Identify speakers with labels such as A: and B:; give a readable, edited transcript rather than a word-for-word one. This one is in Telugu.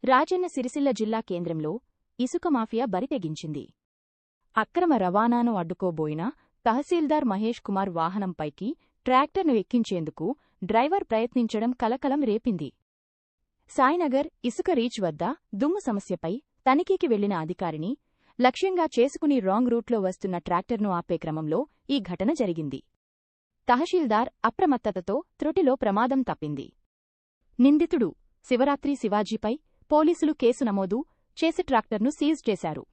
A: రాజన్న సిరిసిల్ల జిల్లా కేంద్రంలో ఇసుక మాఫియా బరితెగించింది. అక్రమ రవాణాను అడ్డుకోబోయిన తహసీల్దార్ మహేష్ కుమార్ వాహనంపైకి ట్రాక్టర్ను ఎక్కించేందుకు డ్రైవర్ ప్రయత్నించడం కలకలం రేపింది. సాయినగర్ ఇసుక రీచ్ వద్ద దుమ్ము సమస్యపై తనిఖీకి వెళ్లిన అధికారిని లక్ష్యంగా చేసుకుని రాంగ్ రూట్లో వస్తున్న ట్రాక్టర్ను ఆపే క్రమంలో ఈ ఘటన జరిగింది. తహసీల్దార్ అప్రమత్తతతో త్రుటిలో ప్రమాదం తప్పింది. నిందితుడు శివరాత్రి శివాజీపై పోలీసులు కేసు నమోదు చేసి ట్రాక్టర్ను సీజ్ చేశారు.